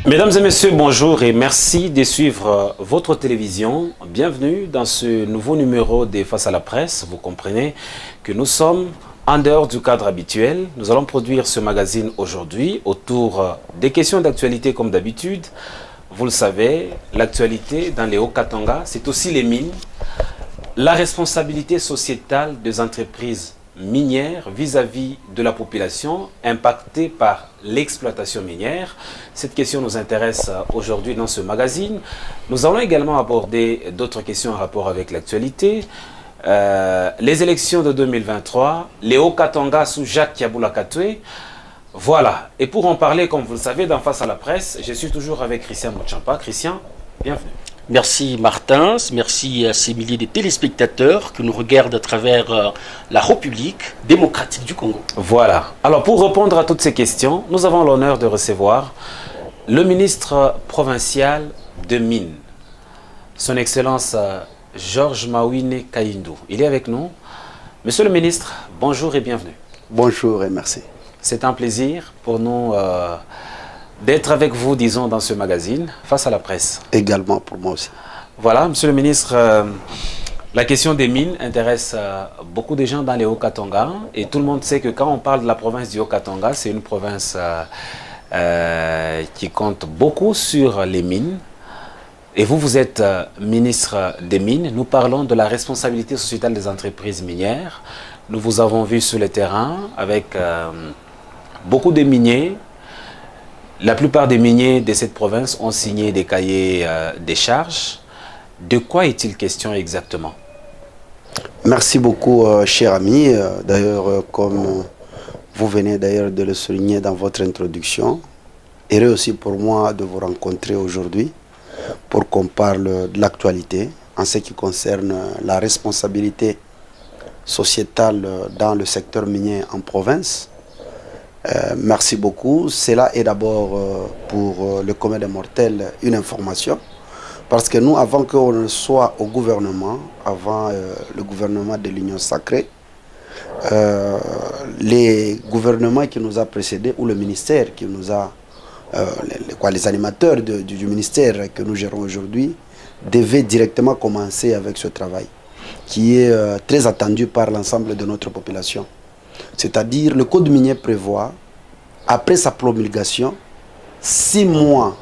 Mesdames et messieurs, bonjour et merci de suivre votre télévision. Bienvenue dans ce nouveau numéro des Face à la presse. Vous comprenez que nous sommes en dehors du cadre habituel. Nous allons produire ce magazine aujourd'hui autour des questions d'actualité comme d'habitude. Vous le savez, l'actualité dans les Hauts-Katanga, c'est aussi les mines. La responsabilité sociétale des entreprises minières vis-à-vis de la population impactée par l'exploitation minière. Cette question nous intéresse aujourd'hui dans ce magazine. Nous allons également aborder d'autres questions en rapport avec l'actualité. Les élections de 2023, les Hauts-Katanga sous Jacques Kiaboula Katoué. Voilà. Et pour en parler, comme vous le savez, d'en face à la presse, je suis toujours avec Christian Mouchampa. Christian, bienvenue. Merci Martin, merci à ces milliers de téléspectateurs que nous regardent à travers la République démocratique du Congo. Voilà. Alors pour répondre à toutes ces questions, nous avons l'honneur de recevoir le ministre provincial de Mines, son Excellence Georges Mawine Kayindou. Il est avec nous. Monsieur le ministre, bonjour et bienvenue. Bonjour et merci. C'est un plaisir pour nous d'être avec vous, disons, dans ce magazine, face à la presse. Également pour moi aussi. Voilà, monsieur le ministre, la question des mines intéresse beaucoup de gens dans les Hauts-Katanga. Et tout le monde sait que quand on parle de la province du Haut-Katanga, c'est une province qui compte beaucoup sur les mines. Et vous, vous êtes ministre des Mines. Nous parlons de la responsabilité sociétale des entreprises minières. Nous vous avons vu sur le terrain avec beaucoup de miniers. La plupart des miniers de cette province ont signé des cahiers des charges. De quoi est-il question exactement? Merci beaucoup, cher ami. D'ailleurs, comme vous venez d'ailleurs de le souligner dans votre introduction, heureux aussi pour moi de vous rencontrer aujourd'hui pour qu'on parle de l'actualité en ce qui concerne la responsabilité sociétale dans le secteur minier en province. Merci beaucoup. Cela est d'abord pour le commun des mortels une information. Parce que nous, avant qu'on ne soit au gouvernement, avant le gouvernement de l'Union sacrée, les gouvernements qui nous ont précédés, ou le ministère qui nous a, les animateurs du ministère que nous gérons aujourd'hui, devaient directement commencer avec ce travail, qui est très attendu par l'ensemble de notre population. C'est-à-dire, le code minier prévoit, après sa promulgation, 6 mois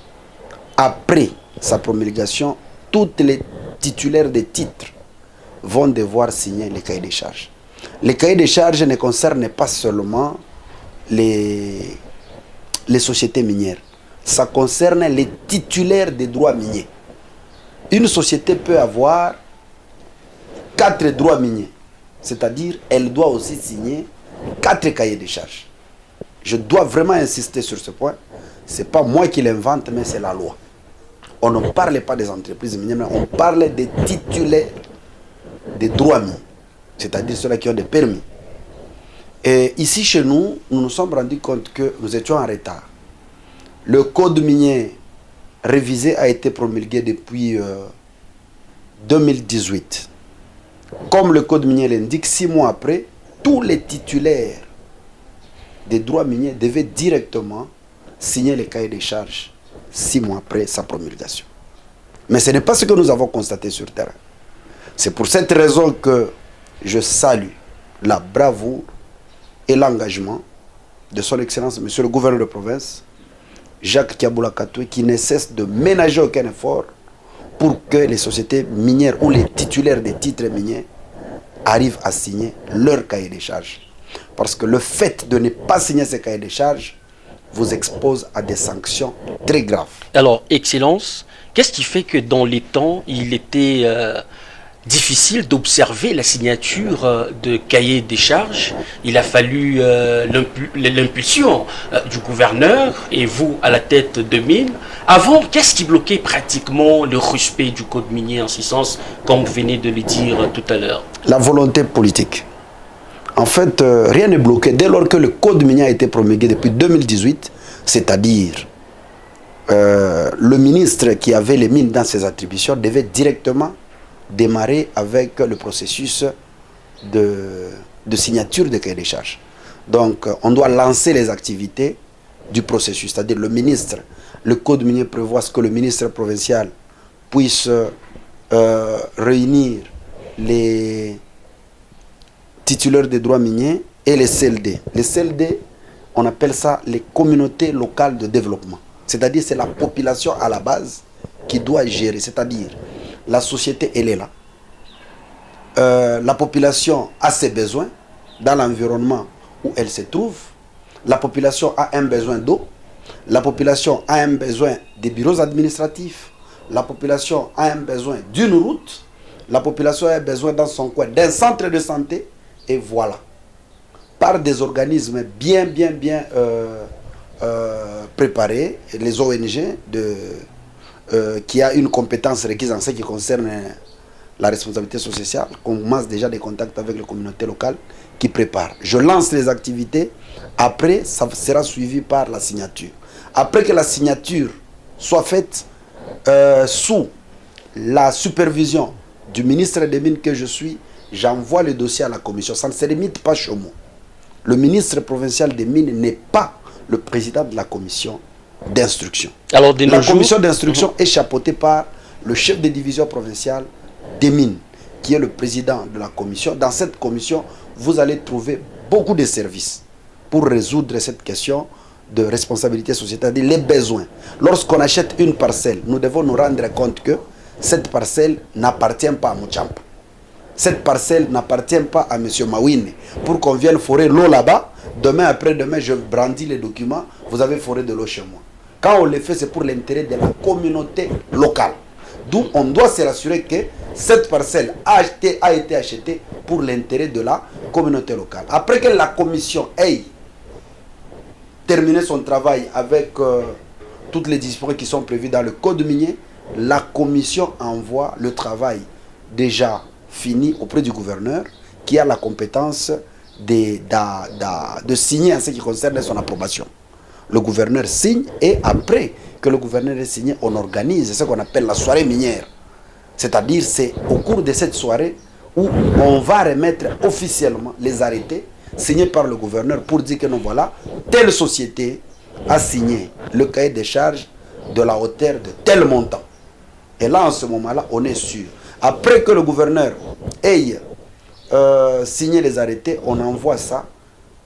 après sa promulgation, tous les titulaires des titres vont devoir signer les cahiers des charges. Les cahiers des charges ne concernent pas seulement les sociétés minières. Ça concerne les titulaires des droits miniers. Une société peut avoir 4 droits miniers. C'est-à-dire, elle doit aussi signer 4 cahiers de charges. Je dois vraiment insister sur ce point. Ce n'est pas moi qui l'invente, mais c'est la loi. On ne parle pas des entreprises minières, mais on parle des titulaires des droits miniers. C'est-à-dire ceux-là qui ont des permis. Et ici, chez nous, nous nous sommes rendus compte que nous étions en retard. Le code minier révisé a été promulgué depuis 2018. Comme le code minier l'indique, 6 mois après, tous les titulaires des droits miniers devaient directement signer les cahiers des charges 6 mois après sa promulgation. Mais ce n'est pas ce que nous avons constaté sur le terrain. C'est pour cette raison que je salue la bravoure et l'engagement de son Excellence, Monsieur le gouverneur de province, Jacques Kiaboula Katoué, qui ne cesse de ménager aucun effort pour que les sociétés minières ou les titulaires des titres miniers arrivent à signer leur cahier des charges. Parce que le fait de ne pas signer ces cahiers des charges vous expose à des sanctions très graves. Alors, Excellence, qu'est-ce qui fait que dans les temps, il était difficile d'observer la signature de cahier des charges? Il a fallu l'impulsion du gouverneur et vous à la tête de mine. Avant, qu'est-ce qui bloquait pratiquement le respect du code minier en ce sens, comme vous venez de le dire tout à l'heure? La volonté politique. En fait, rien n'est bloqué. Dès lors que le code minier a été promulgué depuis 2018, c'est-à-dire le ministre qui avait les mines dans ses attributions devait directement démarrer avec le processus de signature de cahier des charges. Donc, on doit lancer les activités du processus, c'est-à-dire le ministre le code minier prévoit ce que le ministre provincial puisse réunir les titulaires des droits miniers et les CLD. Les CLD, on appelle ça les communautés locales de développement. C'est-à-dire c'est la population à la base qui doit gérer. C'est-à-dire la société, elle est là. La population a ses besoins dans l'environnement où elle se trouve. La population a un besoin d'eau. La population a un besoin des bureaux administratifs. La population a un besoin d'une route. La population a un besoin dans son coin d'un centre de santé. Et voilà. Par des organismes bien préparés, les ONG qui a une compétence requise en ce qui concerne la responsabilité sociale, commence déjà des contacts avec les communautés locales qui préparent. Je lance les activités, après ça sera suivi par la signature. Après que la signature soit faite sous la supervision du ministre des Mines que je suis, j'envoie le dossier à la commission. Ça ne se limite pas chez moi. Le ministre provincial des Mines n'est pas le président de la commission d'instruction. Alors, la commission d'instruction est chapeautée par le chef de division provinciale des Mines, qui est le président de la commission. Dans cette commission, vous allez trouver beaucoup de services pour résoudre cette question de responsabilité sociétale, les besoins. Lorsqu'on achète une parcelle, nous devons nous rendre compte que cette parcelle n'appartient pas à Mouchampa. Cette parcelle n'appartient pas à M. Mawine. Pour qu'on vienne forer l'eau là-bas, demain après-demain, je brandis les documents, vous avez foré de l'eau chez moi. Quand on le fait, c'est pour l'intérêt de la communauté locale. D'où on doit se rassurer que cette parcelle a été achetée pour l'intérêt de la communauté locale. Après que la commission ait terminé son travail avec toutes les dispositions qui sont prévues dans le code minier, la commission envoie le travail déjà fini auprès du gouverneur qui a la compétence de signer en ce qui concerne son approbation. Le gouverneur signe et après que le gouverneur ait signé, on organise ce qu'on appelle la soirée minière. C'est-à-dire c'est au cours de cette soirée où on va remettre officiellement les arrêtés signés par le gouverneur pour dire que non, voilà, telle société a signé le cahier des charges de la hauteur de tel montant. Et là, en ce moment-là, on est sûr. Après que le gouverneur ait signé les arrêtés, on envoie ça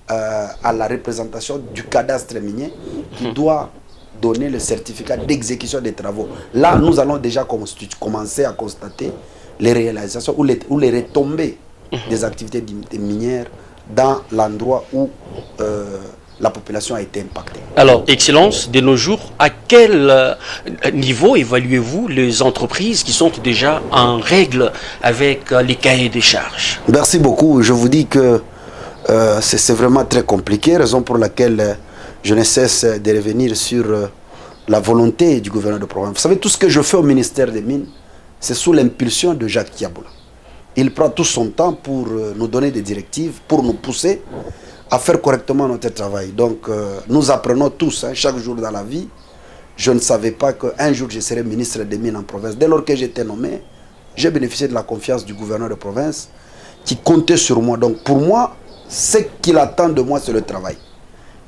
à la représentation du cadastre minier qui doit donner le certificat d'exécution des travaux. Là, nous allons déjà commencer à constater les réalisations ou les retombées des activités minières dans l'endroit où la population a été impactée. Alors, Excellence, de nos jours, à quel niveau évaluez-vous les entreprises qui sont déjà en règle avec les cahiers des charges? Merci beaucoup. Je vous dis que c'est vraiment très compliqué, raison pour laquelle je ne cesse de revenir sur la volonté du gouverneur de province. Vous savez, tout ce que je fais au ministère des Mines, c'est sous l'impulsion de Jacques Tiaboula. Il prend tout son temps pour nous donner des directives, pour nous pousser à faire correctement notre travail. Donc, nous apprenons tous, chaque jour dans la vie. Je ne savais pas qu'un jour je serais ministre des Mines en province. Dès lors que j'étais nommé, j'ai bénéficié de la confiance du gouverneur de province qui comptait sur moi. Donc, pour moi, ce qu'il attend de moi, c'est le travail.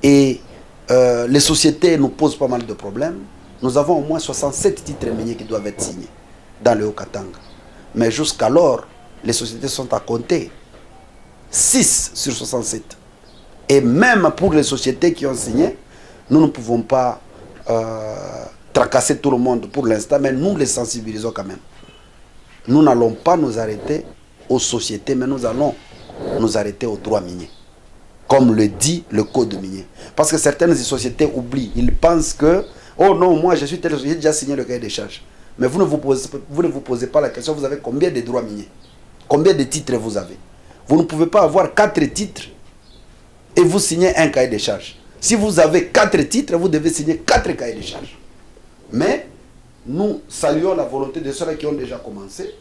Et les sociétés nous posent pas mal de problèmes. Nous avons au moins 67 titres miniers qui doivent être signés dans le Haut-Katanga. Mais jusqu'alors, les sociétés sont à compter 6 sur 67. Et même pour les sociétés qui ont signé, nous ne pouvons pas tracasser tout le monde pour l'instant, mais nous les sensibilisons quand même. Nous n'allons pas nous arrêter aux sociétés, mais nous allons nous arrêter aux droits miniers, comme le dit le code minier. Parce que certaines sociétés oublient, ils pensent que, oh non, moi je suis telle société, j'ai déjà signé le cahier des charges. Mais vous ne vous posez pas la question, vous avez combien de droits miniers? Combien de titres vous avez? Vous ne pouvez pas avoir 4 titres et vous signez un cahier des charges. Si vous avez 4 titres, vous devez signer 4 cahiers des charges. Mais nous saluons la volonté de ceux qui ont déjà commencé.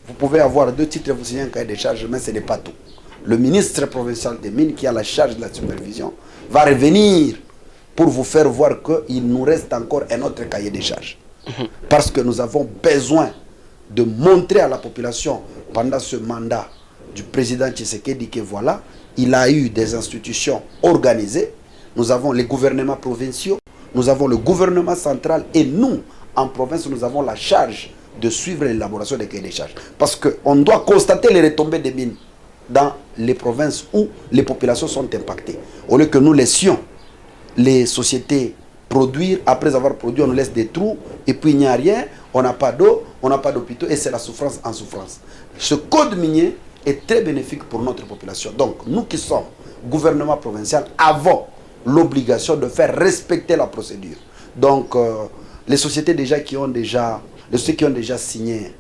Vous pouvez avoir 2 titres et vous signez un cahier des charges, mais ce n'est pas tout. Le ministre provincial des Mines, qui a la charge de la supervision, va revenir pour vous faire voir qu'il nous reste encore un autre cahier des charges. Parce que nous avons besoin de montrer à la population pendant ce mandat du président Tshisekedi que voilà, il a eu des institutions organisées. Nous avons les gouvernements provinciaux, nous avons le gouvernement central et nous, en province, nous avons la charge de suivre l'élaboration des cahiers des charges. Parce qu'on doit constater les retombées des mines dans les provinces où les populations sont impactées. Au lieu que nous laissions les sociétés produire, après avoir produit, on nous laisse des trous, et puis il n'y a rien, on n'a pas d'eau, on n'a pas d'hôpitaux, et c'est la souffrance en souffrance. Ce code minier est très bénéfique pour notre population. Donc, nous qui sommes gouvernement provincial avons l'obligation de faire respecter la procédure. Donc, les sociétés qui ont déjà signé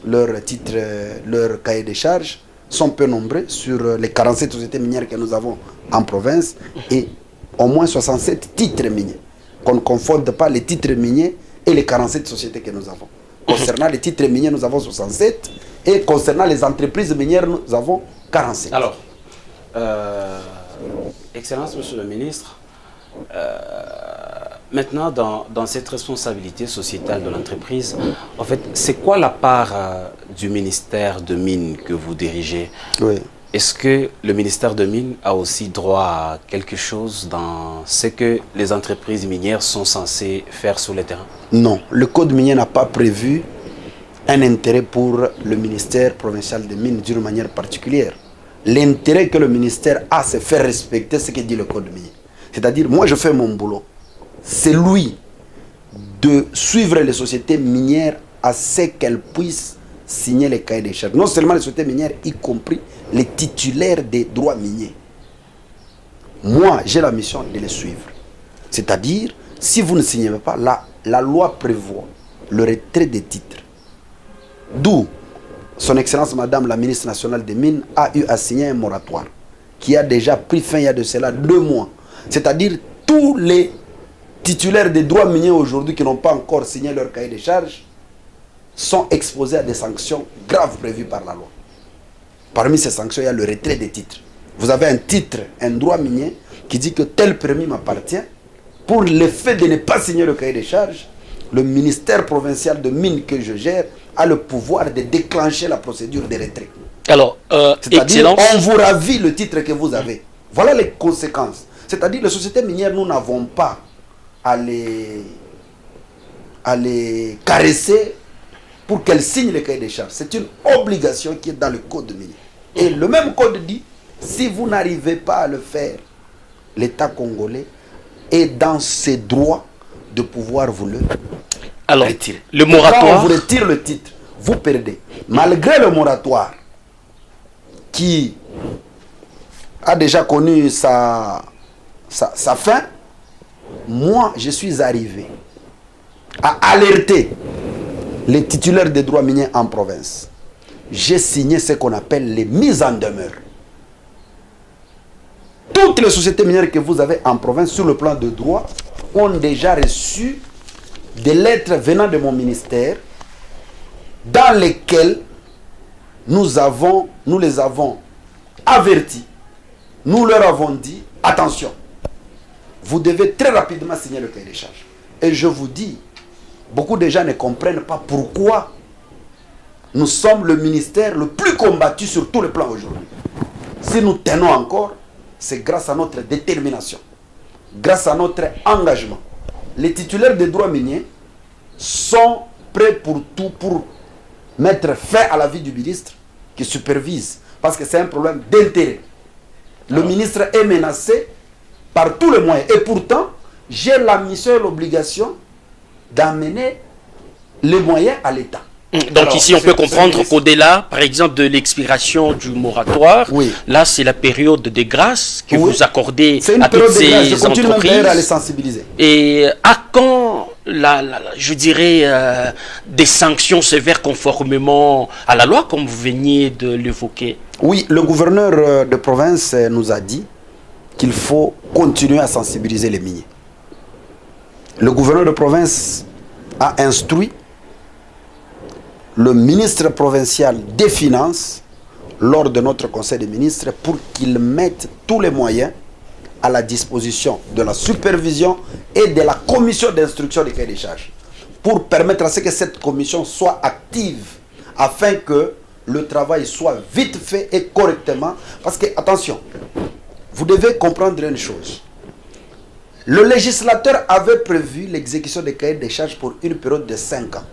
leur titre, leur cahier de charges, sont peu nombreux sur les 47 sociétés minières que nous avons en province et au moins 67 titres miniers. Qu'on ne confonde pas les titres miniers et les 47 sociétés que nous avons. Concernant les titres miniers, nous avons 67 et concernant les entreprises minières, nous avons 47. Alors, Excellence, Monsieur le Ministre, maintenant dans cette responsabilité sociétale de l'entreprise, en fait, c'est quoi la part du ministère de Mines que vous dirigez? Oui. Est-ce que le ministère de Mines a aussi droit à quelque chose dans ce que les entreprises minières sont censées faire sur le terrain? Non, le code minier n'a pas prévu un intérêt pour le ministère provincial des Mines d'une manière particulière. L'intérêt que le ministère a, c'est faire respecter ce que dit le code minier. C'est-à-dire, moi je fais mon boulot. C'est lui de suivre les sociétés minières à ce qu'elles puissent signer les cahiers des charges. Non seulement les sociétés minières, y compris les titulaires des droits miniers. Moi, j'ai la mission de les suivre. C'est-à-dire, si vous ne signez pas, la loi prévoit le retrait des titres. D'où son Excellence Madame la ministre nationale des Mines a eu à signer un moratoire qui a déjà pris fin il y a de cela 2 mois. C'est-à-dire, tous les titulaires des droits miniers aujourd'hui qui n'ont pas encore signé leur cahier de charges sont exposés à des sanctions graves prévues par la loi. Parmi ces sanctions, il y a le retrait des titres. Vous avez un titre, un droit minier qui dit que tel permis m'appartient. Pour le fait de ne pas signer le cahier de charges, le ministère provincial de Mines que je gère a le pouvoir de déclencher la procédure de retrait. Alors, c'est-à-dire, on vous ravit le titre que vous avez. Voilà les conséquences. C'est-à-dire, les sociétés minières, nous n'avons pas à les caresser pour qu'elles signent le cahier des charges. C'est une obligation qui est dans le code minier. Et le même code dit, si vous n'arrivez pas à le faire, l'État congolais est dans ses droits de pouvoir vous le retirer. Le moratoire... Quand on vous retire le titre, vous perdez. Malgré le moratoire, qui a déjà connu sa fin, moi, je suis arrivé à alerter les titulaires des droits miniers en province. J'ai signé ce qu'on appelle les mises en demeure. Toutes les sociétés minières que vous avez en province sur le plan de droit ont déjà reçu des lettres venant de mon ministère dans lesquelles nous les avons avertis. Nous leur avons dit, attention, vous devez très rapidement signer le cahier des charges. Et je vous dis, beaucoup de gens ne comprennent pas pourquoi nous sommes le ministère le plus combattu sur tous les plans aujourd'hui. Si nous tenons encore, c'est grâce à notre détermination, grâce à notre engagement. Les titulaires des droits miniers sont prêts pour tout, pour mettre fin à la vie du ministre qui supervise, parce que c'est un problème d'intérêt. Le ministre est menacé par tous les moyens. Et pourtant, j'ai la mission et l'obligation d'amener les moyens à l'État. Donc alors, ici, on peut comprendre qu'au-delà, par exemple, de l'expiration du moratoire, oui. Là, c'est la période de grâce que vous accordez à toutes ces entreprises. À les sensibiliser. Et à quand, je dirais, des sanctions sévères conformément à la loi, comme vous veniez de l'évoquer? Oui, le gouverneur de province nous a dit qu'il faut continuer à sensibiliser les miniers. Le gouverneur de province a instruit le ministre provincial des Finances lors de notre conseil des ministres pour qu'il mette tous les moyens à la disposition de la supervision et de la commission d'instruction des cahiers des charges pour permettre à ce que cette commission soit active afin que le travail soit vite fait et correctement. Parce que, attention, vous devez comprendre une chose. Le législateur avait prévu l'exécution des cahiers des charges pour une période de 5 ans.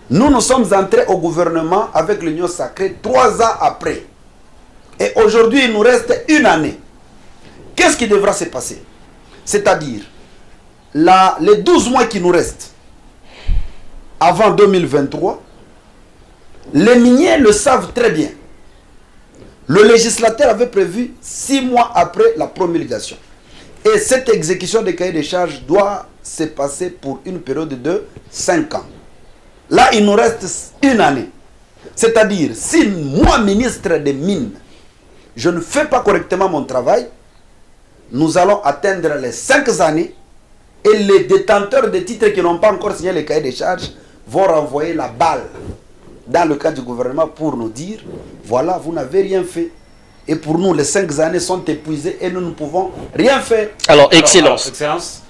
Nous sommes entrés au gouvernement avec l'Union sacrée 3 ans après. Et aujourd'hui, il nous reste 1 année. Qu'est-ce qui devra se passer? C'est-à-dire, les 12 mois qui nous restent avant 2023, les miniers le savent très bien. Le législateur avait prévu 6 mois après la promulgation. Et cette exécution des cahiers des charges doit se passer pour une période de 5 ans. Là, il nous reste 1 année. C'est-à-dire, si moi, ministre des Mines, je ne fais pas correctement mon travail, nous allons atteindre les 5 années et les détenteurs de titres qui n'ont pas encore signé les cahiers des charges vont renvoyer la balle dans le cadre du gouvernement pour nous dire, voilà, vous n'avez rien fait. Et pour nous, les 5 années sont épuisées et nous ne pouvons rien faire. Alors, Excellence. Excellence.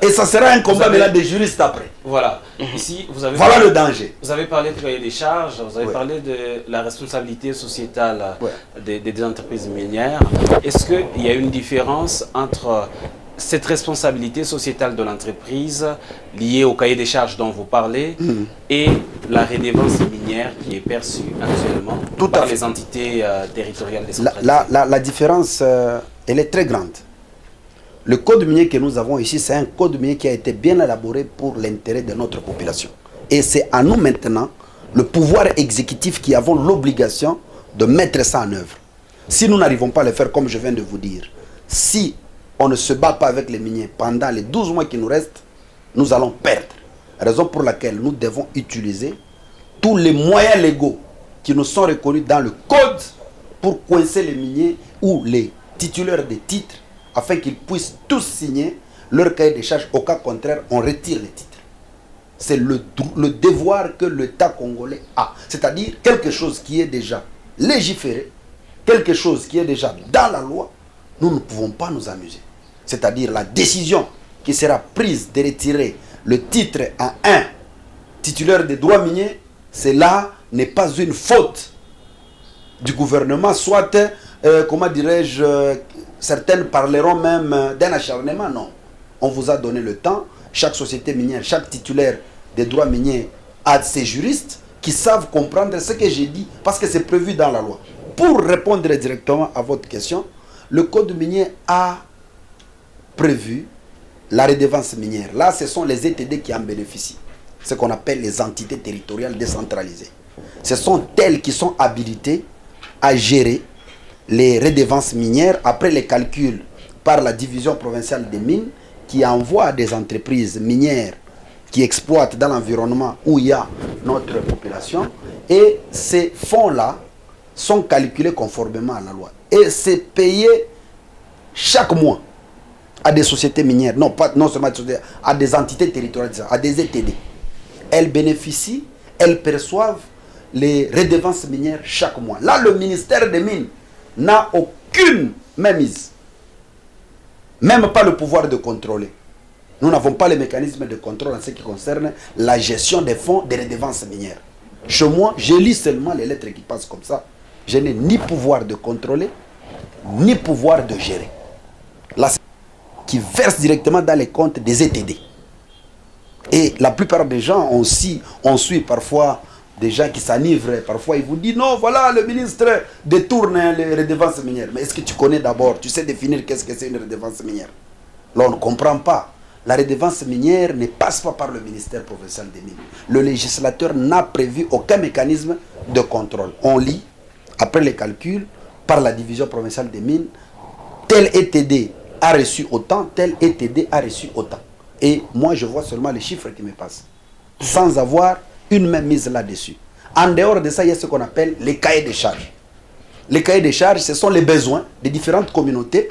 Et ça sera un combat maintenant des juristes après. Voilà. Ici, vous avez voilà le danger. Vous avez parlé de cahier des charges, vous avez Ouais. parlé de la responsabilité sociétale Ouais. des entreprises minières. Est-ce qu'il y a une différence entre cette responsabilité sociétale de l'entreprise liée au cahier des charges dont vous parlez et la redevance minière qui est perçue actuellement Tout par à fait. les entités territoriales décentralisées? La différence, elle est très grande. Le code minier que nous avons ici, c'est un code minier qui a été bien élaboré pour l'intérêt de notre population. Et c'est à nous maintenant, le pouvoir exécutif, qui avons l'obligation de mettre ça en œuvre. Si nous n'arrivons pas à le faire, comme je viens de vous dire, si on ne se bat pas avec les miniers pendant les 12 mois qui nous restent, nous allons perdre. Raison pour laquelle nous devons utiliser tous les moyens légaux qui nous sont reconnus dans le code pour coincer les miniers ou les titulaires des titres afin qu'ils puissent tous signer leur cahier des charges. Au cas contraire, on retire les titres. C'est le devoir que l'État congolais a. C'est-à-dire quelque chose qui est déjà légiféré, quelque chose qui est déjà dans la loi, nous ne pouvons pas nous amuser. C'est-à-dire la décision qui sera prise de retirer le titre à un titulaire des droits miniers, cela n'est pas une faute du gouvernement, soit, comment dirais-je, certaines parleront même d'un acharnement. Non. On vous a donné le temps. Chaque société minière, chaque titulaire des droits miniers a ses juristes qui savent comprendre ce que j'ai dit parce que c'est prévu dans la loi. Pour répondre directement à votre question, le code minier a prévu la redevance minière. Là, ce sont les ETD qui en bénéficient. Ce qu'on appelle les entités territoriales décentralisées. Ce sont elles qui sont habilitées à gérer les redevances minières après les calculs par la division provinciale des mines qui envoie à des entreprises minières qui exploitent dans l'environnement où il y a notre population. Et ces fonds-là sont calculés conformément à la loi. Et c'est payé chaque mois à des sociétés minières, non seulement à des sociétés, à des entités territoriales, à des ETD. Elles bénéficient, elles perçoivent les redevances minières chaque mois. Là, le ministère des Mines n'a aucune mainmise, même pas le pouvoir de contrôler. Nous n'avons pas les mécanismes de contrôle en ce qui concerne la gestion des fonds des redevances minières. Chez moi, je lis seulement les lettres qui passent comme ça. Je n'ai ni pouvoir de contrôler, ni pouvoir de gérer. Là, c'est qui verse directement dans les comptes des ETD. Et la plupart des gens, on suit parfois des gens qui s'enivrent. Parfois, ils vous disent, non, voilà, le ministre détourne les redevances minières. Mais est-ce que tu connais d'abord, tu sais définir qu'est-ce que c'est une redevance minière? Là, on ne comprend pas. La redevance minière ne passe pas par le ministère provincial des Mines. Le législateur n'a prévu aucun mécanisme de contrôle. On lit, après les calculs, par la division provinciale des Mines, tel ETD a reçu autant, tel ETD a reçu autant. Et moi, je vois seulement les chiffres qui me passent, sans avoir une même mise là-dessus. En dehors de ça, il y a ce qu'on appelle les cahiers des charges. Les cahiers des charges, ce sont les besoins des différentes communautés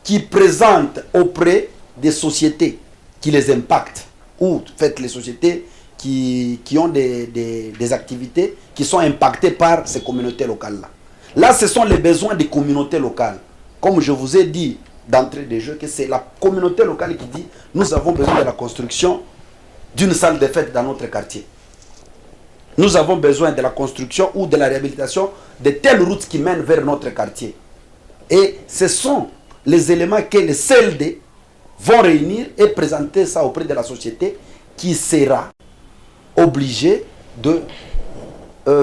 qui présentent auprès des sociétés qui les impactent, ou faites les sociétés qui ont des activités qui sont impactées par ces communautés locales-là. Là, ce sont les besoins des communautés locales. Comme je vous ai dit d'entrée des jeux, que c'est la communauté locale qui dit « Nous avons besoin de la construction d'une salle de fête dans notre quartier. Nous avons besoin de la construction ou de la réhabilitation de telles routes qui mènent vers notre quartier. » Et ce sont les éléments que les CLD vont réunir et présenter ça auprès de la société qui sera obligée de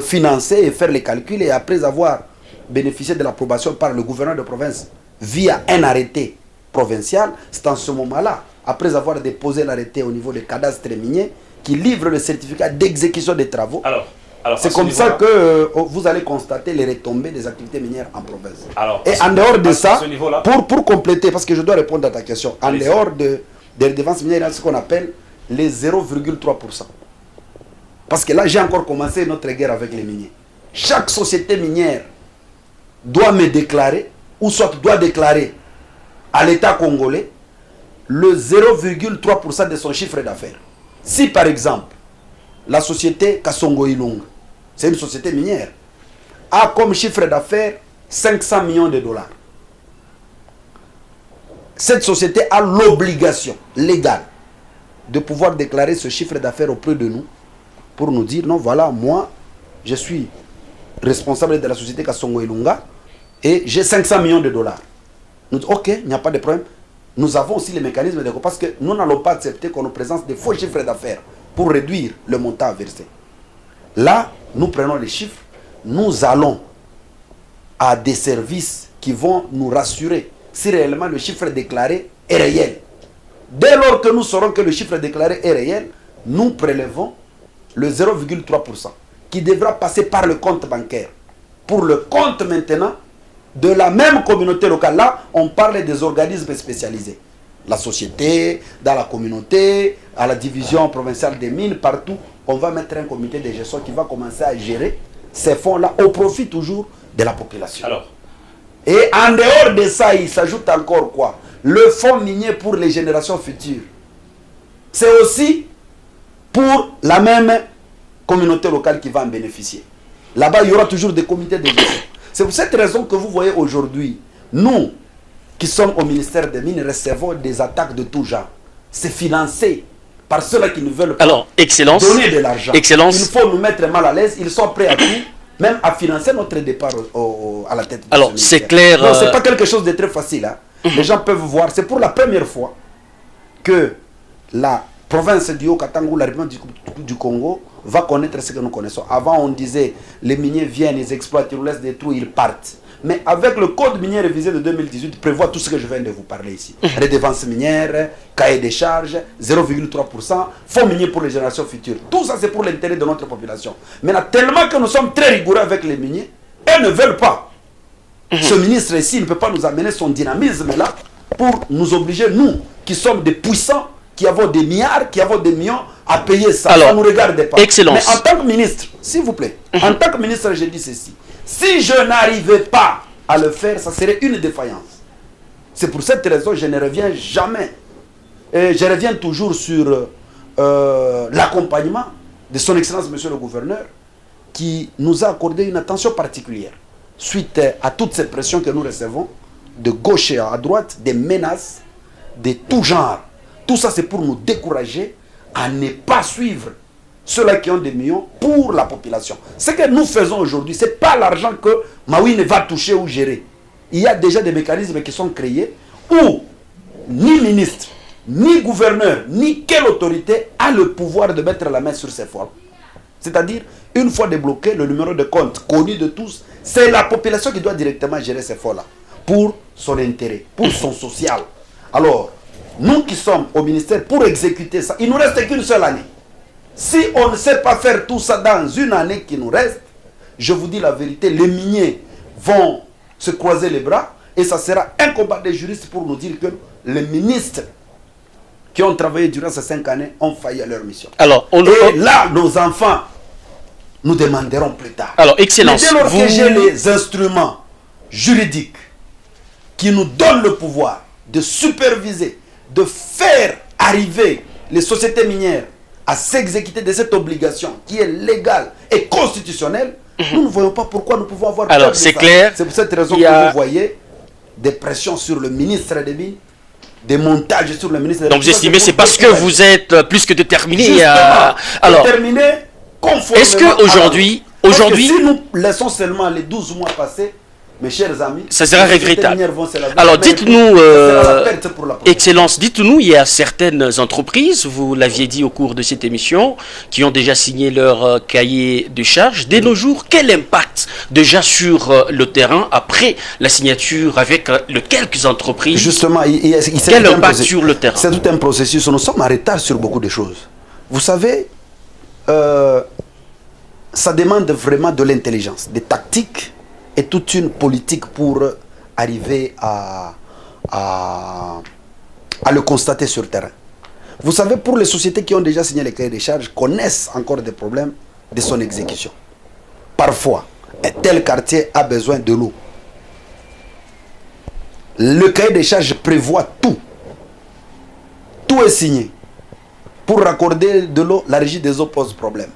financer et faire les calculs, et après avoir bénéficié de l'approbation par le gouverneur de province via un arrêté provincial, c'est en ce moment-là, après avoir déposé l'arrêté au niveau des cadastres miniers, qui livre le certificat d'exécution des travaux. Alors c'est comme ça que vous allez constater les retombées des activités minières en province. Et en dehors de ça, pour compléter, parce que je dois répondre à ta question, en dehors des redevances minières, il y a ce qu'on appelle les 0,3%. Parce que là, j'ai encore commencé notre guerre avec les miniers. Chaque société minière doit me déclarer, ou soit doit déclarer à l'État congolais le 0,3% de son chiffre d'affaires. Si par exemple, la société Kasongo Ilunga, c'est une société minière, a comme chiffre d'affaires 500 millions de dollars, cette société a l'obligation légale de pouvoir déclarer ce chiffre d'affaires auprès de nous pour nous dire, non, voilà, moi, je suis responsable de la société Kasongo Ilunga et j'ai 500 millions de dollars. Nous disons, ok, il n'y a pas de problème. Nous avons aussi les mécanismes de... Parce que nous n'allons pas accepter qu'on nous présente des faux chiffres d'affaires pour réduire le montant à verser. Là, nous prenons les chiffres, nous allons à des services qui vont nous rassurer si réellement le chiffre déclaré est réel. Dès lors que nous saurons que le chiffre déclaré est réel, nous prélevons le 0,3% qui devra passer par le compte bancaire. Pour le compte maintenant de la même communauté locale. Là, on parle des organismes spécialisés. La société, dans la communauté, à la division provinciale des mines, partout, on va mettre un comité de gestion qui va commencer à gérer ces fonds-là au profit toujours de la population. Et en dehors de ça, il s'ajoute encore quoi? Le fonds minier pour les générations futures. C'est aussi pour la même communauté locale qui va en bénéficier. Là-bas, il y aura toujours des comités de gestion. C'est pour cette raison que vous voyez aujourd'hui, nous qui sommes au ministère des Mines, recevons des attaques de tout genre. C'est financé par ceux-là qui ne veulent pas donner de l'argent. Excellence. Il faut nous mettre mal à l'aise, ils sont prêts à tout, même à financer notre départ à la tête de alors, c'est clair. Non, c'est pas quelque chose de très facile. Hein. Les gens peuvent voir, c'est pour la première fois que la province du Haut-Katanga, la République du Congo, va connaître ce que nous connaissons. Avant, on disait, les miniers viennent, ils exploitent, ils nous laissent des trous, ils partent. Mais avec le code minier révisé de 2018, prévoit tout ce que je viens de vous parler ici. Redevance minière, cahier des charges, 0,3%, fonds minier pour les générations futures. Tout ça, c'est pour l'intérêt de notre population. Maintenant, tellement que nous sommes très rigoureux avec les miniers, eux ne veulent pas. Ce ministre ici ne peut pas nous amener son dynamisme là pour nous obliger, nous, qui sommes des puissants, qui avons des milliards, qui avons des millions, à payer ça. Alors, ça ne nous regarde pas. Excellence. Mais en tant que ministre, s'il vous plaît, en tant que ministre, je dis ceci. Si je n'arrivais pas à le faire, ça serait une défaillance. C'est pour cette raison que je ne reviens jamais. Et je reviens toujours sur l'accompagnement de son Excellence, Monsieur le Gouverneur, qui nous a accordé une attention particulière suite à toutes ces pressions que nous recevons de gauche et à droite, des menaces de tout genre. Tout ça, c'est pour nous décourager à ne pas suivre ceux-là qui ont des millions pour la population. Ce que nous faisons aujourd'hui, ce n'est pas l'argent que Mawine va toucher ou gérer. Il y a déjà des mécanismes qui sont créés où ni ministre, ni gouverneur, ni quelle autorité a le pouvoir de mettre la main sur ces fonds. C'est-à-dire, une fois débloqué, le numéro de compte connu de tous, c'est la population qui doit directement gérer ces fonds-là pour son intérêt, pour son social. Alors, nous qui sommes au ministère pour exécuter ça, il ne nous reste qu'une seule année. Si on ne sait pas faire tout ça dans une année qui nous reste, je vous dis la vérité, les miniers vont se croiser les bras et ça sera un combat des juristes pour nous dire que les ministres qui ont travaillé durant ces 5 années ont failli à leur mission. Alors, et là, nos enfants nous demanderont plus tard. Alors, Excellence, mais dès lors que j'ai les instruments juridiques qui nous donnent le pouvoir de superviser, de faire arriver les sociétés minières à s'exécuter de cette obligation qui est légale et constitutionnelle, nous ne voyons pas pourquoi nous pouvons avoir... Alors, c'est clair. C'est pour cette raison que vous voyez des pressions sur le ministre des Mines, des montages sur le ministre des Mines. Donc, vous estimez c'est parce que vous êtes plus que déterminé à... Alors, déterminé conformément... Est-ce qu'aujourd'hui... Si nous laissons seulement les 12 mois passer, Mes chers amis, ça sera regrettable. Alors Alors dites-nous, Excellence, dites-nous, il y a certaines entreprises, vous l'aviez dit au cours de cette émission, qui ont déjà signé leur cahier de charges. Dès nos jours, quel impact déjà sur le terrain après la signature avec les quelques entreprises? Justement, quel impact sur le terrain? C'est tout un processus. Nous sommes en retard sur beaucoup de choses. Vous savez, ça demande vraiment de l'intelligence, des tactiques et toute une politique pour arriver à le constater sur le terrain. Vous savez, pour les sociétés qui ont déjà signé les cahiers des charges, connaissent encore des problèmes de son exécution. Parfois, un tel quartier a besoin de l'eau. Le cahier des charges prévoit tout. Tout est signé. Pour raccorder de l'eau, la régie des eaux pose problème.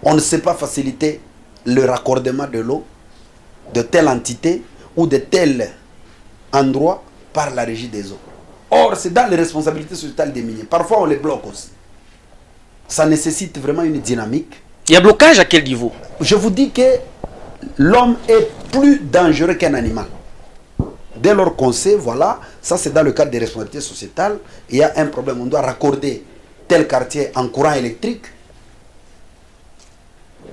On ne sait pas faciliter le raccordement de l'eau de telle entité ou de tel endroit par la régie des eaux. Or, c'est dans les responsabilités sociétales des miniers. Parfois, on les bloque aussi. Ça nécessite vraiment une dynamique. Il y a blocage à quel niveau? Je vous dis que l'homme est plus dangereux qu'un animal. Dès lors qu'on sait, voilà, ça c'est dans le cadre des responsabilités sociétales, il y a un problème. On doit raccorder tel quartier en courant électrique,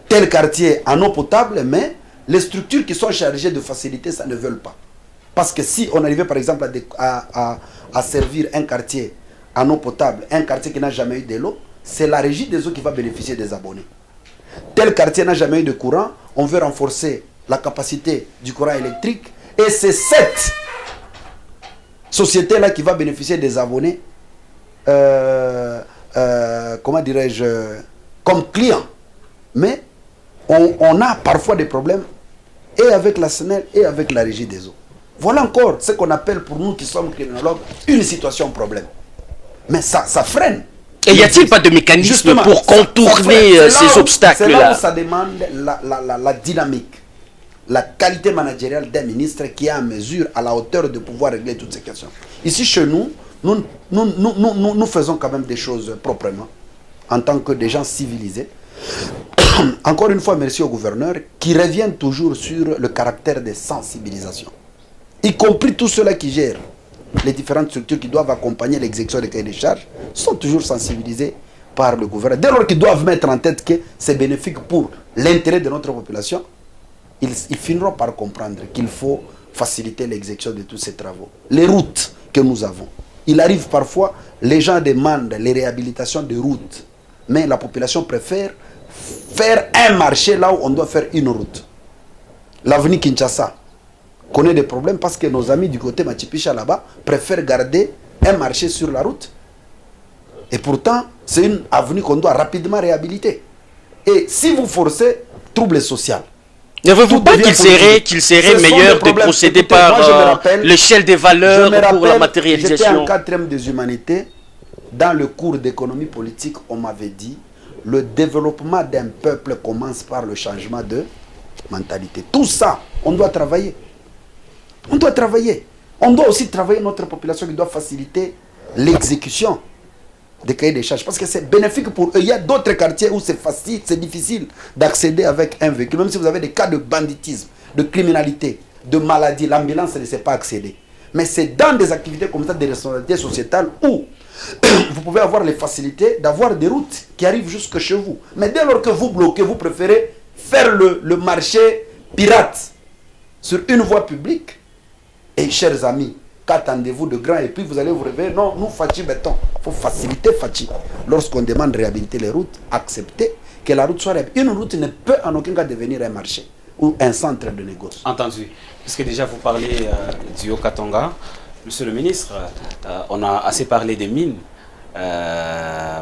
tel quartier en eau potable, mais les structures qui sont chargées de faciliter ça ne veulent pas. Parce que si on arrivait par exemple à servir un quartier en eau potable, un quartier qui n'a jamais eu de l'eau, c'est la régie des eaux qui va bénéficier des abonnés. Tel quartier n'a jamais eu de courant, on veut renforcer la capacité du courant électrique et c'est cette société-là qui va bénéficier des abonnés, comment dirais-je, comme client. Mais on a parfois des problèmes et avec la SNEL et avec la régie des eaux. Voilà encore ce qu'on appelle pour nous qui sommes criminologues une situation problème. Mais ça freine. Et y a-t-il pas de mécanisme pour contourner ces obstacles-là? C'est là où ça demande la dynamique, la qualité managériale d'un ministre qui est en mesure, à la hauteur de pouvoir régler toutes ces questions. Ici chez nous, nous faisons quand même des choses proprement, en tant que des gens civilisés. Encore une fois, merci au gouverneur qui revient toujours sur le caractère de sensibilisation. Y compris tous ceux-là qui gèrent les différentes structures qui doivent accompagner l'exécution des cahiers des charges, sont toujours sensibilisés par le gouverneur. Dès lors qu'ils doivent mettre en tête que c'est bénéfique pour l'intérêt de notre population, ils finiront par comprendre qu'il faut faciliter l'exécution de tous ces travaux. Les routes que nous avons, il arrive parfois, les gens demandent les réhabilitations de routes, mais la population préfère faire un marché là où on doit faire une route. L'avenue Kinshasa connaît des problèmes parce que nos amis du côté Machipicha là-bas préfèrent garder un marché sur la route. Et pourtant, c'est une avenue qu'on doit rapidement réhabiliter. Et si vous forcez, trouble social. N'avez-vous pas qu'il serait meilleur de procéder par l'échelle des valeurs pour la matérialisation? J'étais en 4e des humanités. Dans le cours d'économie politique, on m'avait dit le développement d'un peuple commence par le changement de mentalité. Tout ça, on doit travailler. On doit travailler. On doit aussi travailler notre population qui doit faciliter l'exécution des cahiers des charges. Parce que c'est bénéfique pour eux. Il y a d'autres quartiers où c'est facile, c'est difficile d'accéder avec un véhicule. Même si vous avez des cas de banditisme, de criminalité, de maladie, l'ambulance ne sait pas accéder. Mais c'est dans des activités comme ça, des responsabilités sociétales où vous pouvez avoir les facilités d'avoir des routes qui arrivent jusque chez vous. Mais dès lors que vous bloquez, vous préférez faire le marché pirate sur une voie publique. Et chers amis, qu'attendez-vous de grand? Et puis vous allez vous réveiller. Non, nous, Fatih béton. Il faut faciliter Fatih. Lorsqu'on demande de réhabiliter les routes, accepter que la route soit réhabilitée. Une route ne peut en aucun cas devenir un marché ou un centre de négoce. Entendu. Puisque déjà vous parlez du Haut-Katanga, monsieur le ministre, on a assez parlé des mines.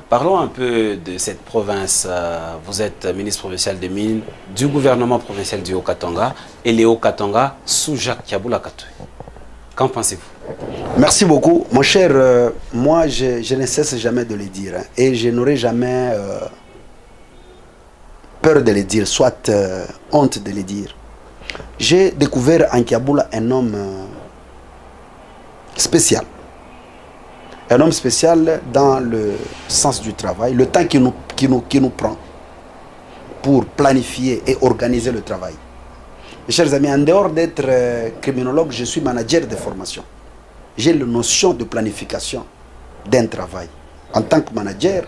Parlons un peu de cette province. Vous êtes ministre provincial des mines du gouvernement provincial du Haut-Katanga et les Haut-Katanga sous Jacques Kiaboula Katoué. Qu'en pensez-vous? Merci beaucoup. Mon cher, moi je ne cesse jamais de le dire. Et je n'aurai jamais peur de le dire, soit honte de le dire. J'ai découvert en Kiaboula un homme spécial. Un homme spécial dans le sens du travail, le temps qui nous prend pour planifier et organiser le travail. Mes chers amis, en dehors d'être criminologue, je suis manager de formation. J'ai la notion de planification d'un travail. En tant que manager,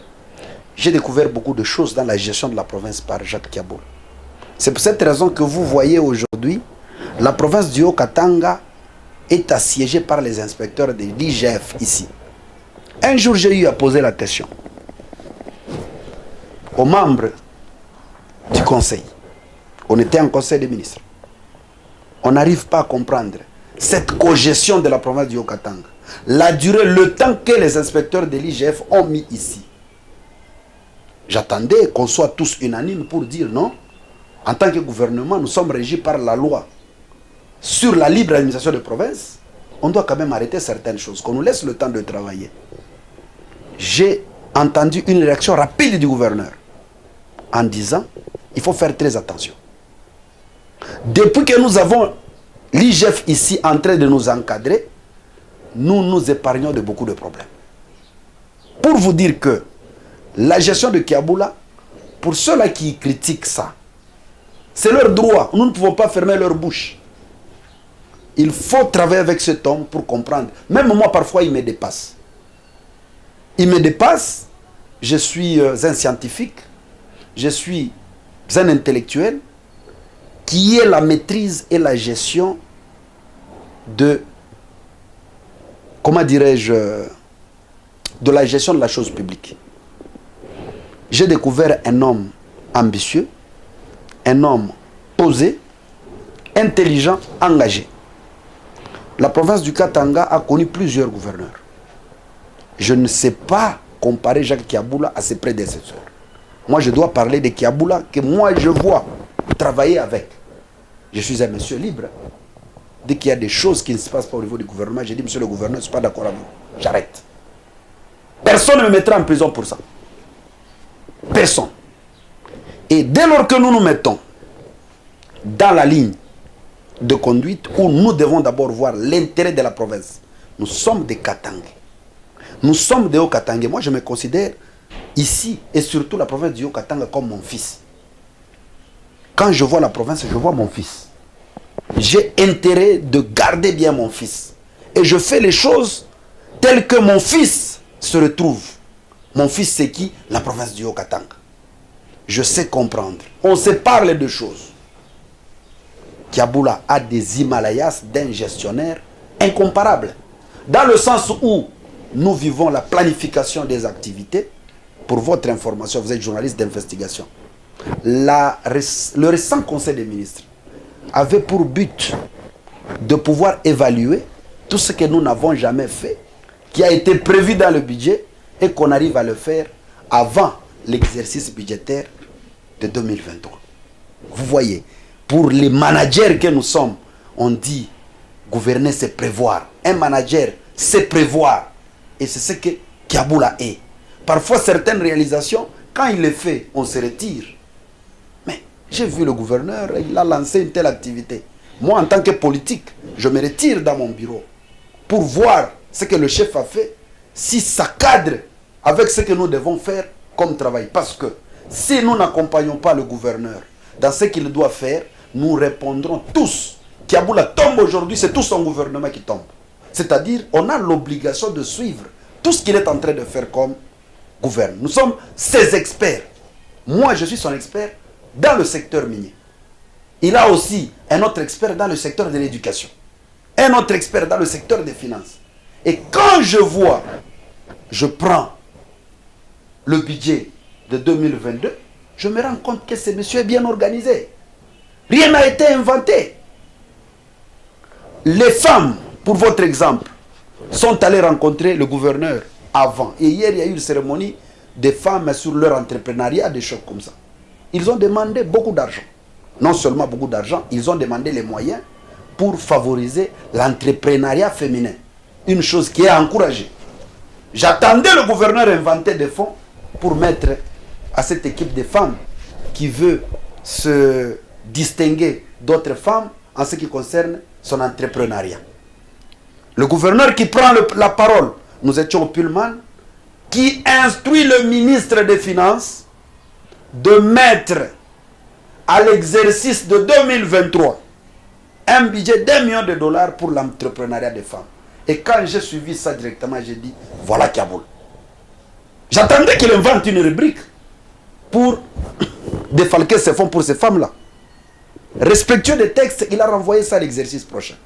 j'ai découvert beaucoup de choses dans la gestion de la province par Jacques Kiaboula. C'est pour cette raison que vous voyez aujourd'hui, la province du Haut-Katanga est assiégée par les inspecteurs de l'IGF ici. Un jour, j'ai eu à poser la question aux membres du conseil. On était en conseil des ministres. On n'arrive pas à comprendre cette cogestion de la province du Haut-Katanga. La durée, le temps que les inspecteurs de l'IGF ont mis ici. J'attendais qu'on soit tous unanimes pour dire non. En tant que gouvernement, nous sommes régis par la loi sur la libre administration de province. On doit quand même arrêter certaines choses, qu'on nous laisse le temps de travailler. J'ai entendu une réaction rapide du gouverneur en disant il faut faire très attention. Depuis que nous avons l'IGF ici en train de nous encadrer, nous nous épargnons de beaucoup de problèmes. Pour vous dire que la gestion de Kiaboula, pour ceux-là qui critiquent ça, c'est leur droit. Nous ne pouvons pas fermer leur bouche. Il faut travailler avec cet homme pour comprendre. Même moi, parfois, il me dépasse. Il me dépasse. Je suis un scientifique. Je suis un intellectuel qui est la maîtrise et la gestion de, comment dirais-je, de la gestion de la chose publique. J'ai découvert un homme ambitieux, un homme posé, intelligent, engagé. La province du Katanga a connu plusieurs gouverneurs. Je ne sais pas comparer Jacques Kiaboula à ses prédécesseurs. Moi, je dois parler de Kiaboula que moi, je vois travailler avec. Je suis un monsieur libre. Dès qu'il y a des choses qui ne se passent pas au niveau du gouvernement, j'ai dit, monsieur le gouverneur, je ne suis pas d'accord avec vous. J'arrête. Personne ne me mettra en prison pour ça. Personne. Et dès lors que nous nous mettons dans la ligne de conduite où nous devons d'abord voir l'intérêt de la province, nous sommes des Katangais. Nous sommes des Hauts-Katangais. Moi, je me considère ici et surtout la province du Haut-Katanga comme mon fils. Quand je vois la province, je vois mon fils. J'ai intérêt de garder bien mon fils. Et je fais les choses telles que mon fils se retrouve. Mon fils, c'est qui? La province du Haut-Katanga. Je sais comprendre. On se parle de choses. Kiaboula a des Himalayas d'un gestionnaire incomparable. Dans le sens où nous vivons la planification des activités. Pour votre information, vous êtes journaliste d'investigation. Le récent Conseil des ministres avait pour but de pouvoir évaluer tout ce que nous n'avons jamais fait, qui a été prévu dans le budget et qu'on arrive à le faire avant l'exercice budgétaire de 2023. Vous voyez, pour les managers que nous sommes, on dit gouverner c'est prévoir. Un manager c'est prévoir. Et c'est ce que Kiaboula est. Parfois certaines réalisations, quand il les fait, on se retire. Mais j'ai vu le gouverneur, il a lancé une telle activité. Moi, en tant que politique, je me retire dans mon bureau pour voir ce que le chef a fait, si ça cadre avec ce que nous devons faire comme travail. Parce que si nous n'accompagnons pas le gouverneur dans ce qu'il doit faire, nous répondrons tous. Kiaboula tombe aujourd'hui, c'est tout son gouvernement qui tombe. C'est-à-dire, on a l'obligation de suivre tout ce qu'il est en train de faire comme gouvernement. Nous sommes ses experts. Moi, je suis son expert dans le secteur minier. Il a aussi un autre expert dans le secteur de l'éducation. Un autre expert dans le secteur des finances. Et quand je vois, je prends le budget de 2022, je me rends compte que ce monsieur est bien organisé. Rien n'a été inventé. Les femmes, pour votre exemple, sont allées rencontrer le gouverneur avant. Et hier, il y a eu une cérémonie des femmes sur leur entrepreneuriat, des choses comme ça. Ils ont demandé beaucoup d'argent. Non seulement beaucoup d'argent, ils ont demandé les moyens pour favoriser l'entrepreneuriat féminin. Une chose qui est encouragée. J'attendais le gouverneur inventer des fonds pour mettre à cette équipe de femmes qui veut se distinguer d'autres femmes en ce qui concerne son entrepreneuriat. Le gouverneur qui prend la parole, nous étions au Pullman, qui instruit le ministre des Finances de mettre à l'exercice de 2023 un budget d'1 million de dollars pour l'entrepreneuriat des femmes. Et quand j'ai suivi ça directement, j'ai dit, voilà Kaboul. J'attendais qu'il invente une rubrique pour défalquer ces fonds pour ces femmes-là. Respectueux des textes, il a renvoyé ça à l'exercice prochain.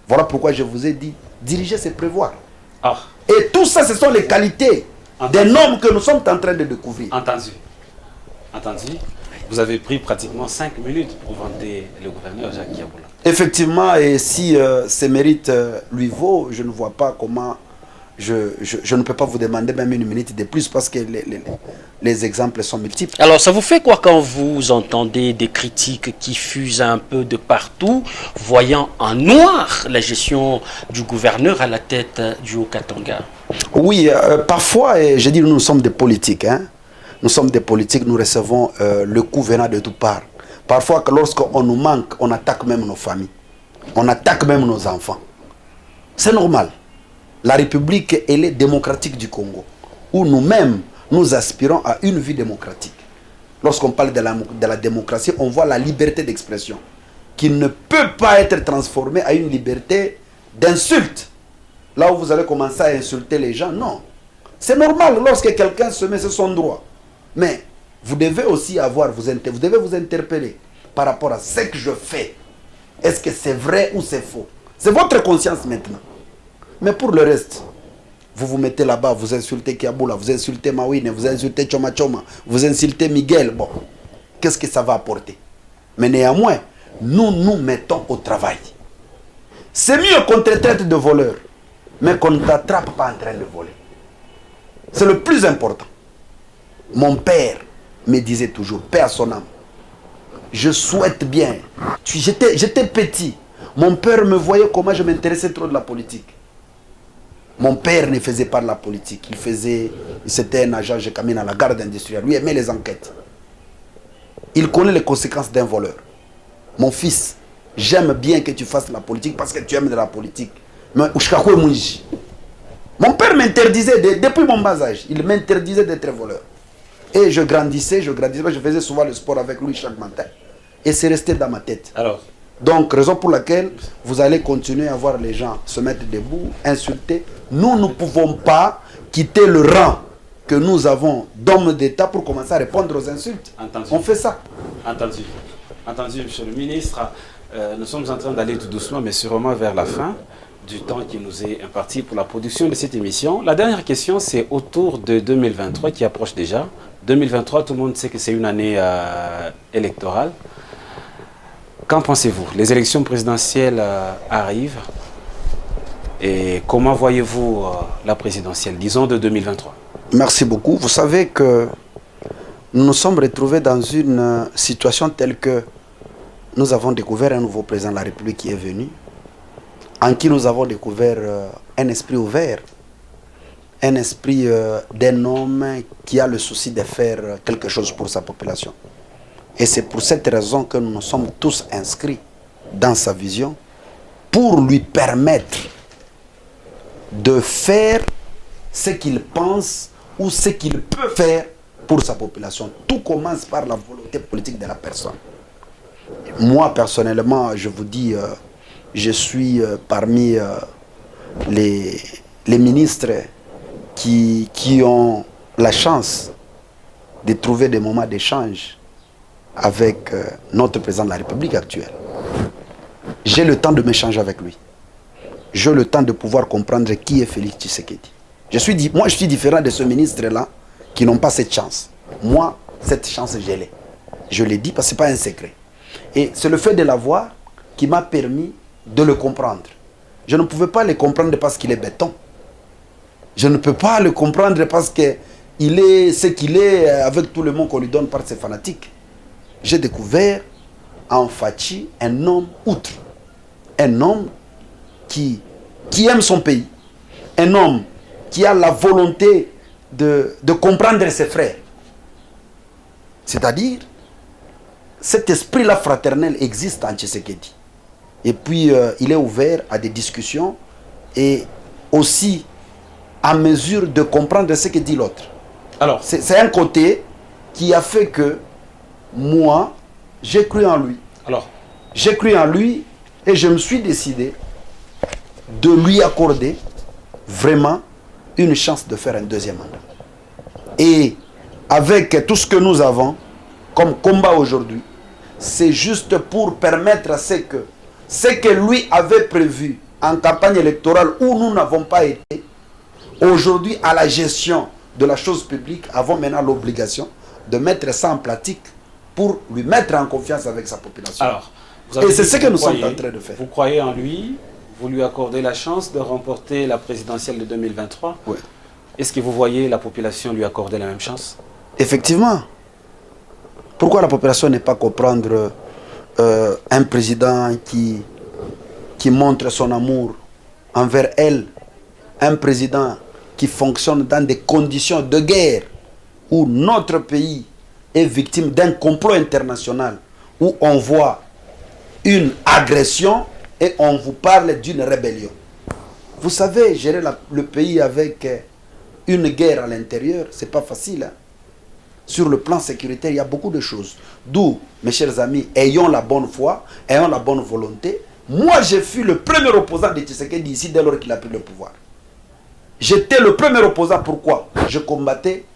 Voilà pourquoi je vous ai dit, diriger c'est prévoir. Ah. Et tout ça, ce sont les qualités des normes que nous sommes en train de découvrir. Entendu. Entendu. Vous avez pris pratiquement 5 minutes pour vanter le gouverneur Jacques Yeboah. Effectivement, et si ces mérites lui vaut, je ne vois pas comment je ne peux pas vous demander même une minute de plus parce que les exemples sont multiples. Alors, ça vous fait quoi quand vous entendez des critiques qui fusent un peu de partout, voyant en noir la gestion du gouverneur à la tête du Haut-Katanga? Oui, parfois, et je dis nous sommes des politiques. Hein. Nous sommes des politiques, nous recevons le coup venant de toutes parts. Parfois, lorsqu'on nous manque, on attaque même nos familles. On attaque même nos enfants. C'est normal. La République, elle est démocratique du Congo, où nous-mêmes, nous aspirons à une vie démocratique. Lorsqu'on parle de la démocratie, on voit la liberté d'expression, qui ne peut pas être transformée à une liberté d'insulte. Là où vous allez commencer à insulter les gens, non. C'est normal, lorsque quelqu'un se met, c'est son droit. Mais vous devez aussi vous devez vous interpeller par rapport à ce que je fais. Est-ce que c'est vrai ou c'est faux? C'est votre conscience maintenant. Mais pour le reste, vous vous mettez là-bas, vous insultez Kiaboula, vous insultez Mawine, vous insultez Choma Choma, vous insultez Miguel. Bon, qu'est-ce que ça va apporter? Mais néanmoins, nous nous mettons au travail. C'est mieux qu'on te traite de voleur, mais qu'on ne t'attrape pas en train de voler. C'est le plus important. Mon père me disait toujours, paix à son âme, je souhaite bien. J'étais petit. Mon père me voyait comment je m'intéressais trop de la politique. Mon père ne faisait pas de la politique. C'était un agent de camin à la garde industrielle. Lui aimait les enquêtes. Il connaît les conséquences d'un voleur. Mon fils, j'aime bien que tu fasses de la politique parce que tu aimes de la politique. Mais mon père m'interdisait, depuis mon bas âge, il m'interdisait d'être voleur. Et je grandissais, je faisais souvent le sport avec lui chaque matin. Et c'est resté dans ma tête. Alors, donc, raison pour laquelle vous allez continuer à voir les gens se mettre debout, insulter. Nous ne pouvons pas quitter le rang que nous avons d'hommes d'État pour commencer à répondre aux insultes. entendu. On fait ça. Entendu. Entendu, monsieur le ministre. Nous sommes en train d'aller tout doucement, mais sûrement vers la fin du temps qui nous est imparti pour la production de cette émission. La dernière question, c'est autour de 2023 qui approche déjà. 2023, tout le monde sait que c'est une année électorale. Qu'en pensez-vous? Les élections présidentielles arrivent. Et comment voyez-vous la présidentielle, disons, de 2023? Merci beaucoup. Vous savez que nous nous sommes retrouvés dans une situation telle que nous avons découvert un nouveau président de la République qui est venu, en qui nous avons découvert un esprit ouvert, un esprit d'un homme qui a le souci de faire quelque chose pour sa population. Et c'est pour cette raison que nous nous sommes tous inscrits dans sa vision pour lui permettre de faire ce qu'il pense ou ce qu'il peut faire pour sa population. Tout commence par la volonté politique de la personne. Moi, personnellement, je vous dis, je suis parmi les ministres qui ont la chance de trouver des moments d'échange avec notre président de la République actuelle. J'ai le temps de m'échanger avec lui. J'ai le temps de pouvoir comprendre qui est Félix Tshisekedi. Moi, je suis différent de ce ministre-là qui n'ont pas cette chance. Moi, cette chance, je l'ai. Je l'ai dit parce que ce n'est pas un secret. Et c'est le fait de l'avoir qui m'a permis de le comprendre. Je ne pouvais pas le comprendre parce qu'il est béton. Je ne peux pas le comprendre parce qu'il est ce qu'il est avec tout le monde qu'on lui donne par ses fanatiques. J'ai découvert en Fachi un homme outre. Un homme qui aime son pays. Un homme qui a la volonté de comprendre ses frères. C'est-à-dire, cet esprit-là fraternel existe en Tshisekedi. Et puis, il est ouvert à des discussions et aussi à mesure de comprendre ce que dit l'autre. Alors, c'est un côté qui a fait que moi, j'ai cru en lui. Alors, j'ai cru en lui Et je me suis décidé de lui accorder vraiment une chance de faire un deuxième mandat. Et avec tout ce que nous avons comme combat aujourd'hui, c'est juste pour permettre à ce que lui avait prévu en campagne électorale où nous n'avons pas été, aujourd'hui à la gestion de la chose publique, avons maintenant l'obligation de mettre ça en pratique pour lui mettre en confiance avec sa population. Alors, et c'est ce que nous sommes en train de faire. Vous croyez en lui, vous lui accordez la chance de remporter la présidentielle de 2023. Oui. Est-ce que vous voyez la population lui accorder la même chance? Effectivement. Pourquoi la population n'est pas comprendre un président qui montre son amour envers elle, un président qui fonctionne dans des conditions de guerre où notre pays est victime d'un complot international, où on voit une agression et on vous parle d'une rébellion. Vous savez, gérer le pays avec une guerre à l'intérieur, c'est pas facile. Hein? Sur le plan sécuritaire, il y a beaucoup de choses. D'où, mes chers amis, ayons la bonne foi, ayons la bonne volonté. Moi, je fus le premier opposant de Tshisekedi ici dès lors qu'il a pris le pouvoir. J'étais le premier opposant. Pourquoi? Je combattais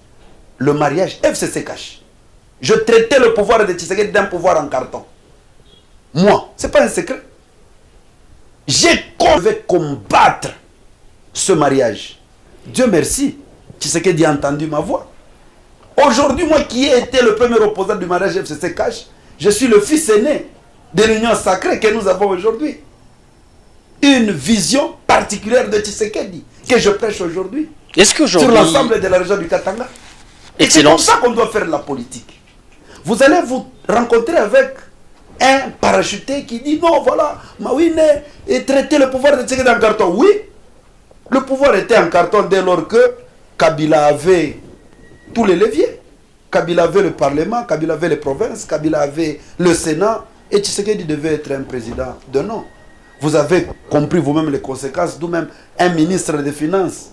le mariage FCC cash. Je traitais le pouvoir de Tshisekedi d'un pouvoir en carton. Moi, ce n'est pas un secret. J'ai combattre ce mariage. Dieu merci, Tshisekedi a entendu ma voix. Aujourd'hui, moi qui ai été le premier opposant du mariage FCC cash, je suis le fils aîné de l'union sacrée que nous avons aujourd'hui. Une vision particulière de Tshisekedi que je prêche aujourd'hui. Est-ce qu'aujourd'hui, sur l'ensemble de la région du Katanga. Et c'est comme ça qu'on doit faire de la politique. Vous allez vous rencontrer avec un parachuté qui dit non, voilà, Mawine est traité le pouvoir de Tshisekedi en carton. Oui, le pouvoir était en carton dès lors que Kabila avait tous les leviers. Kabila avait le Parlement, Kabila avait les provinces, Kabila avait le Sénat, et Tshisekedi devait être un président de non. Vous avez compris vous-même les conséquences, d'où même un ministre des Finances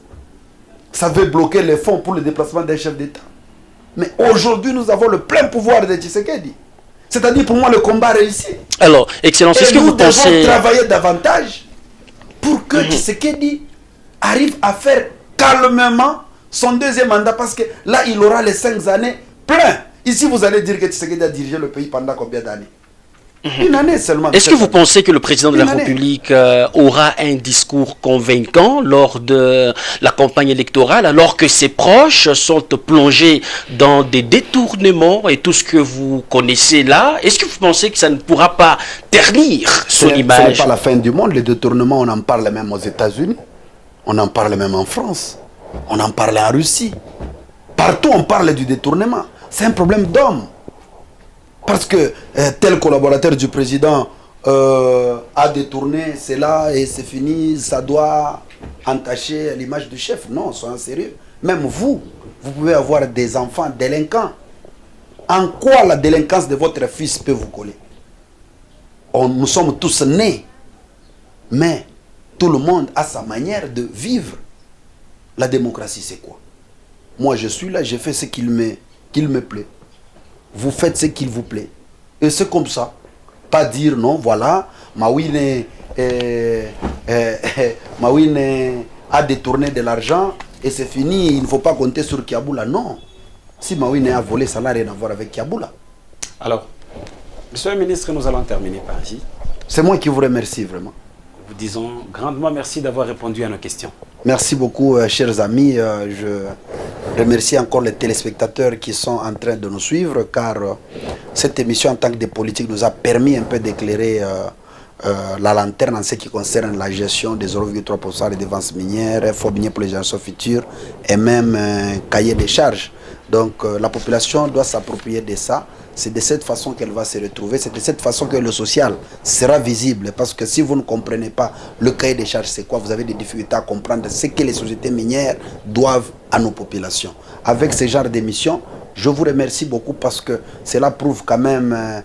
savait bloquer les fonds pour le déplacement d'un chef d'État. Mais aujourd'hui, nous avons le plein pouvoir de Tshisekedi. C'est-à-dire, pour moi, le combat réussi. Alors, Excellence, est-ce que vous pensez... nous devons travailler davantage pour que Tshisekedi arrive à faire calmement son deuxième mandat, parce que là, il aura les 5 années plein. Ici, vous allez dire que Tshisekedi a dirigé le pays pendant combien d'années? Une année seulement. Est-ce que vous pensez que le président de la République aura un discours convaincant lors de la campagne électorale, alors que ses proches sont plongés dans des détournements et tout ce que vous connaissez là? Est-ce que vous pensez que ça ne pourra pas ternir son image? Ce n'est pas la fin du monde. Les détournements, on en parle même aux États-Unis. On en parle même en France. On en parle en Russie. Partout, on parle du détournement. C'est un problème d'homme. Parce que tel collaborateur du président a détourné cela et c'est fini, ça doit entacher l'image du chef. Non, soyons sérieux. Même vous pouvez avoir des enfants délinquants. En quoi la délinquance de votre fils peut vous coller? Nous sommes tous nés, mais tout le monde a sa manière de vivre. La démocratie, c'est quoi? Moi, je suis là, je fais ce qu'il me plaît. Vous faites ce qu'il vous plaît. Et c'est comme ça. Pas dire non, voilà, Mawine a détourné de l'argent et c'est fini, il ne faut pas compter sur Kiaboula. Non. Si Mawine a volé, ça n'a rien à voir avec Kiaboula. Alors, Monsieur le ministre, nous allons terminer par ici. C'est moi qui vous remercie vraiment. Vous disons grandement merci d'avoir répondu à nos questions. Merci beaucoup, chers amis. Je remercie encore les téléspectateurs qui sont en train de nous suivre, car cette émission en tant que des politiques nous a permis un peu d'éclairer la lanterne en ce qui concerne la gestion des 0,3% des dépenses minières, fonds miniers pour les générations futures et même cahier des charges. Donc la population doit s'approprier de ça. C'est de cette façon qu'elle va se retrouver, c'est de cette façon que le social sera visible. Parce que si vous ne comprenez pas le cahier des charges, c'est quoi, vous avez des difficultés à comprendre ce que les sociétés minières doivent à nos populations. Avec ce genre d'émission, je vous remercie beaucoup parce que cela prouve quand même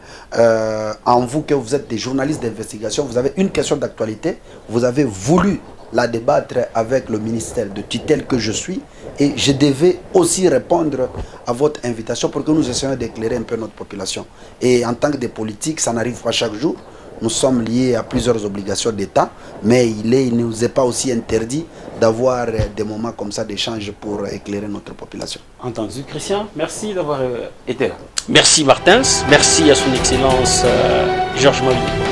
en vous que vous êtes des journalistes d'investigation. Vous avez une question d'actualité, vous avez voulu la débattre avec le ministère de tutelle que je suis et je devais aussi répondre à votre invitation pour que nous essayions d'éclairer un peu notre population. Et en tant que des politiques, ça n'arrive pas chaque jour. nous sommes liés à plusieurs obligations d'État, mais il ne nous est pas aussi interdit d'avoir des moments comme ça d'échange pour éclairer notre population. Entendu. Christian, merci d'avoir été là. Merci Martins, merci à son Excellence Georges Mabille.